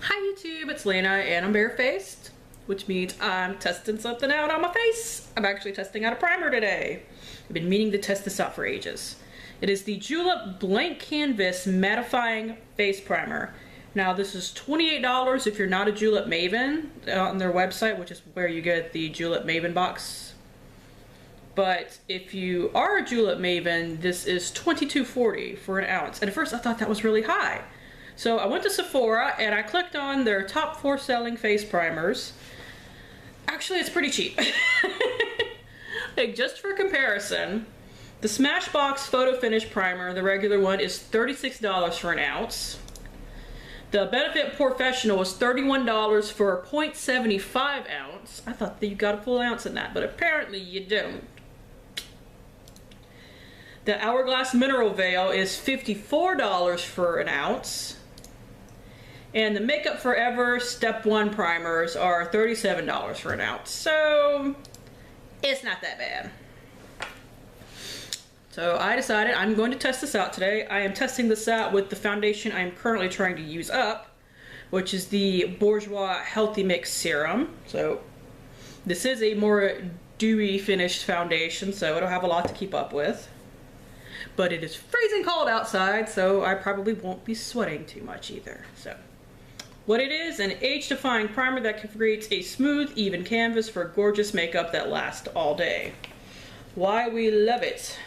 Hi YouTube, it's Lena and I'm barefaced, which means I'm testing something out on my face. I'm actually testing out a primer today. I've been meaning to test this out for ages. It is the Julep Blank Canvas Mattifying Face Primer. Now this is $28 if you're not a Julep Maven on their website, which is where you get the Julep Maven box. But if you are a Julep Maven, this is $22.40 for an ounce. And at first I thought that was really high. So I went to Sephora and I clicked on their top 4 selling face primers. Actually, it's pretty cheap. Like, just for comparison, the Smashbox Photo Finish Primer, the regular one, is $36 for an ounce. The Benefit Professional was $31 for a 0.75 ounce. I thought that you got a full ounce in that, but apparently you don't. The Hourglass Mineral Veil is $54 for an ounce. And the Makeup Forever Step 1 primers are $37 for an ounce. So it's not that bad. So I decided I'm going to test this out today. I am testing this out with the foundation I'm currently trying to use up, which is the Bourjois Healthy Mix Serum. So this is a more dewy finished foundation, so it'll have a lot to keep up with. But it is freezing cold outside, so I probably won't be sweating too much either. So what it is, an age-defying primer that creates a smooth, even canvas for gorgeous makeup that lasts all day. Why we love it.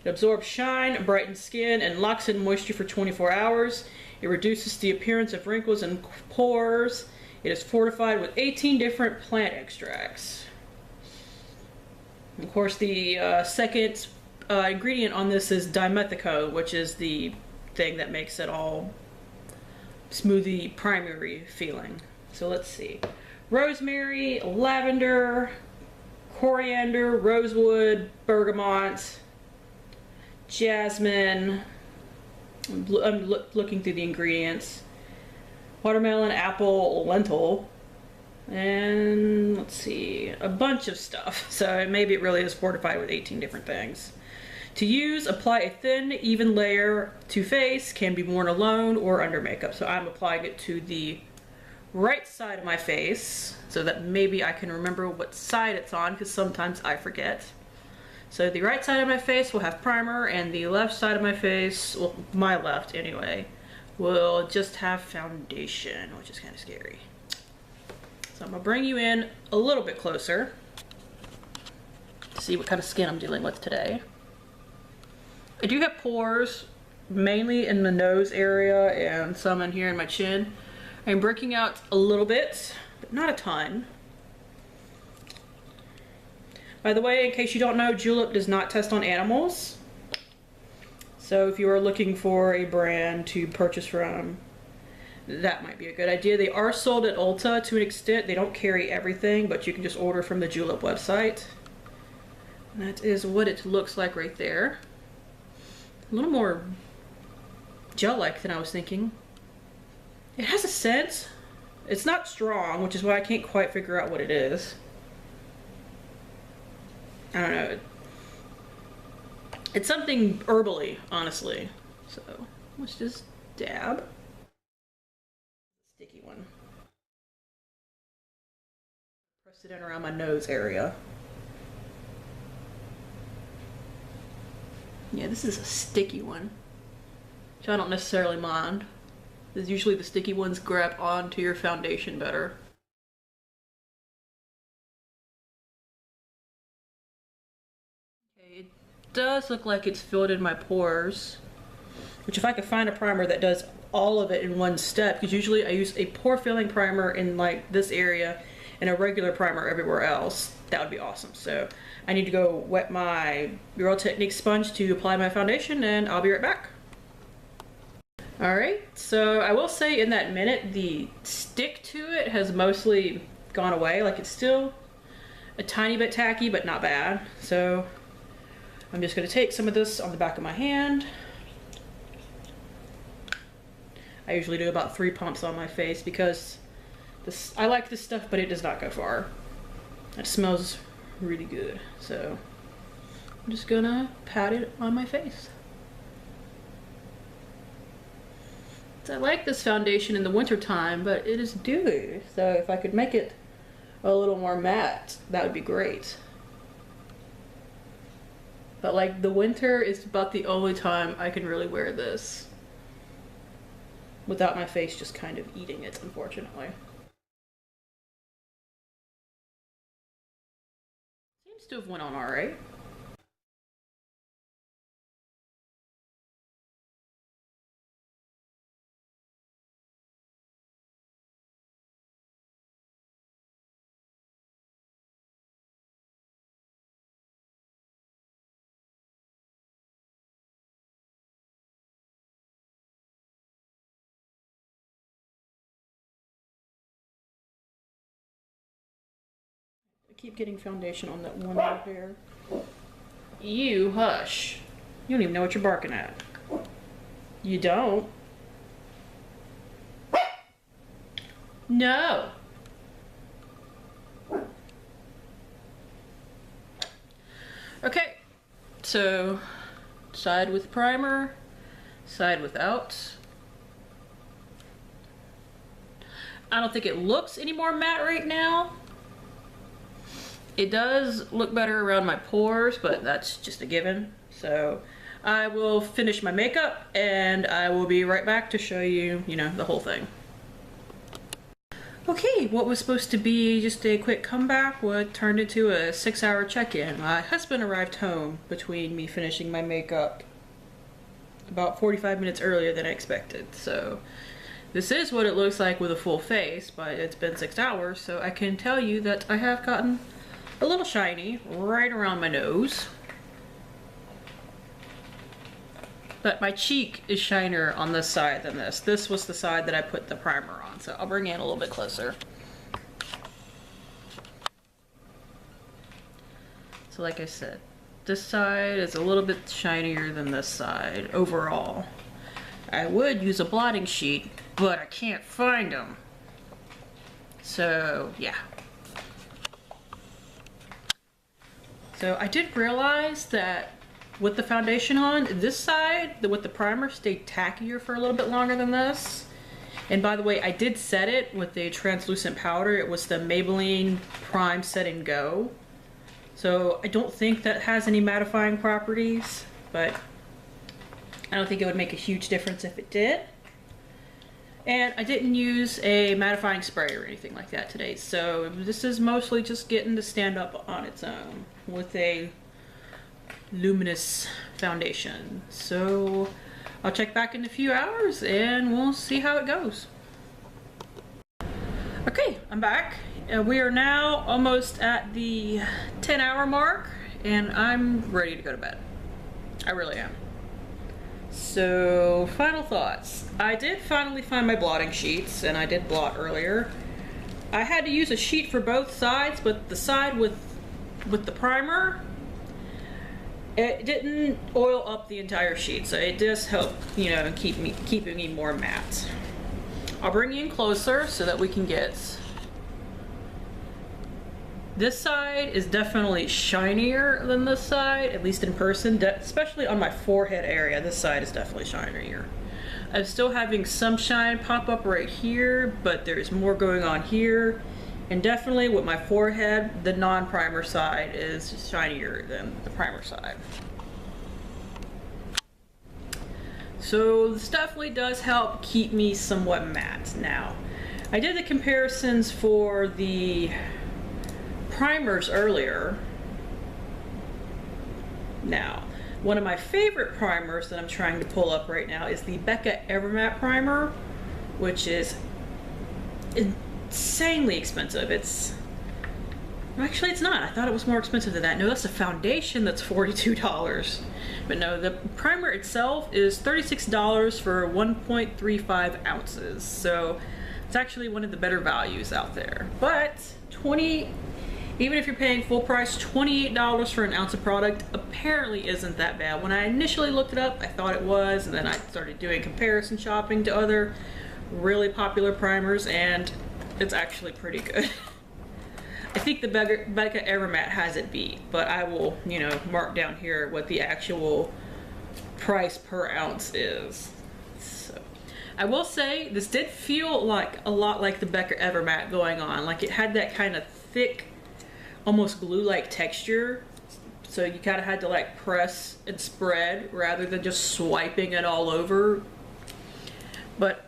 It absorbs shine, brightens skin, and locks in moisture for 24 hours. It reduces the appearance of wrinkles and pores. It is fortified with 18 different plant extracts. Of course, the second ingredient on this is dimethicone, which is the thing that makes it all smoothie primary feeling. So let's see. Rosemary, lavender, coriander, rosewood, bergamot, jasmine. I'm looking through the ingredients. Watermelon, apple, lentil, and let's see, a bunch of stuff. So maybe it really is fortified with 18 different things. To use, apply a thin, even layer to face, can be worn alone or under makeup. So I'm applying it to the right side of my face so that maybe I can remember what side it's on, because sometimes I forget. So the right side of my face will have primer, and the left side of my face, well, my left anyway, will just have foundation, which is kind of scary. So I'm gonna bring you in a little bit closer to see what kind of skin I'm dealing with today. I do have pores, mainly in the nose area and some in here in my chin. I'm breaking out a little bit, but not a ton. By the way, in case you don't know, Julep does not test on animals. So if you are looking for a brand to purchase from, that might be a good idea. They are sold at Ulta to an extent. They don't carry everything, but you can just order from the Julep website. And that is what it looks like right there. A little more gel-like than I was thinking. It has a scent. It's not strong, which is why I can't quite figure out what it is. I don't know. It's something herbally, honestly. So let's just dab. Sticky one. Press it in around my nose area. Yeah, this is a sticky one, which I don't necessarily mind, because usually the sticky ones grab onto your foundation better. Okay, it does look like it's filled in my pores, which if I could find a primer that does all of it in one step, because usually I use a pore filling primer in like this area and a regular primer everywhere else, that would be awesome. So I need to go wet my Real Technique sponge to apply my foundation, and I'll be right back. Alright, so I will say in that minute, the stick to it has mostly gone away. Like, it's still a tiny bit tacky, but not bad. So I'm just going to take some of this on the back of my hand. I usually do about 3 pumps on my face because I like this stuff, but it does not go far. It smells really good. So I'm just gonna pat it on my face. I like this foundation in the winter time, but it is dewy. So if I could make it a little more matte, that would be great. But like the winter is about the only time I can really wear this without my face just kind of eating it, unfortunately. Seems to have went on all right. I keep getting foundation on that one right there. You hush. You don't even know what you're barking at. You don't? No. Okay, so side with primer, side without. I don't think it looks any more matte right now. It does look better around my pores, but that's just a given. So I will finish my makeup and I will be right back to show you, the whole thing. Okay, what was supposed to be just a quick comeback turned into a 6-hour check-in. My husband arrived home between me finishing my makeup about 45 minutes earlier than I expected. So this is what it looks like with a full face, but it's been 6 hours, so I can tell you that I have gotten a little shiny right around my nose. But my cheek is shinier on this side than this. This was the side that I put the primer on, so I'll bring it in a little bit closer. So like I said, this side is a little bit shinier than this side overall. I would use a blotting sheet, but I can't find them. So yeah. So I did realize that with the foundation on, this side, with the primer, stayed tackier for a little bit longer than this. And by the way, I did set it with a translucent powder. It was the Maybelline Prime Set and Go. So I don't think that has any mattifying properties, but I don't think it would make a huge difference if it did. And I didn't use a mattifying spray or anything like that today. So this is mostly just getting to stand up on its own with a luminous foundation. So I'll check back in a few hours and we'll see how it goes. Okay, I'm back. We are now almost at the 10-hour mark and I'm ready to go to bed. I really am. So, final thoughts. I did finally find my blotting sheets, and I did blot earlier. I had to use a sheet for both sides, but the side with the primer, it didn't oil up the entire sheet, so it does help, keeping me more matte. I'll bring you in closer so that we can get. This side is definitely shinier than this side, at least in person, especially on my forehead area. This side is definitely shinier. I'm still having some shine pop up right here, but there's more going on here. And definitely with my forehead, the non-primer side is shinier than the primer side. So this definitely does help keep me somewhat matte. Now, I did the comparisons for the primers earlier. Now, one of my favorite primers that I'm trying to pull up right now is the Becca Evermatte primer, which is insanely expensive. Actually it's not. I thought it was more expensive than that. No, that's a foundation that's $42. But no, the primer itself is $36 for 1.35 ounces. So it's actually one of the better values out there. But even if you're paying full price, $28 for an ounce of product apparently isn't that bad. When I initially looked it up, I thought it was, and then I started doing comparison shopping to other really popular primers, and it's actually pretty good. I think the Becca Evermatte has it beat, but I will, mark down here what the actual price per ounce is. So, I will say this did feel like a lot like the Becca Evermatte going on. Like it had that kind of thick, almost glue-like texture. So you kind of had to like press and spread rather than just swiping it all over. But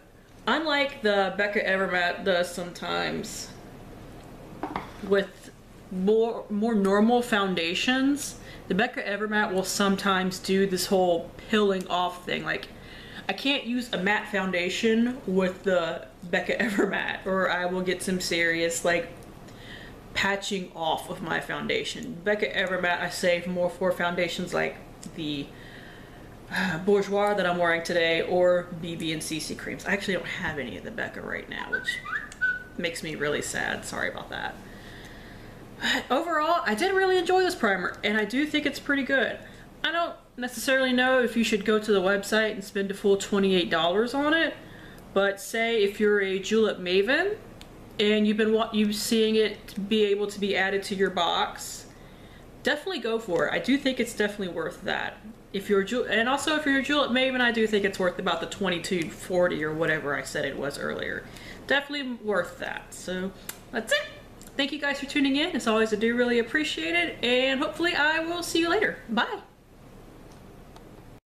unlike the Becca Evermatte does sometimes with more normal foundations, the Becca Evermatte will sometimes do this whole peeling off thing. Like I can't use a matte foundation with the Becca Evermatte, or I will get some serious like patching off of my foundation. Becca Evermatte I save more for foundations like the Bourjois that I'm wearing today, or BB and CC creams. I actually don't have any of the Becca right now, which makes me really sad. Sorry about that. But overall, I did really enjoy this primer, and I do think it's pretty good. I don't necessarily know if you should go to the website and spend a full $28 on it, but say if you're a Julep maven and you've been seeing it be able to be added to your box, definitely go for it. I do think it's definitely worth that. If you're and also if you're a Julep maven, I do think it's worth about the $22.40 or whatever I said it was earlier. Definitely worth that. So that's it. Thank you guys for tuning in. As always, I do really appreciate it, and hopefully I will see you later. Bye.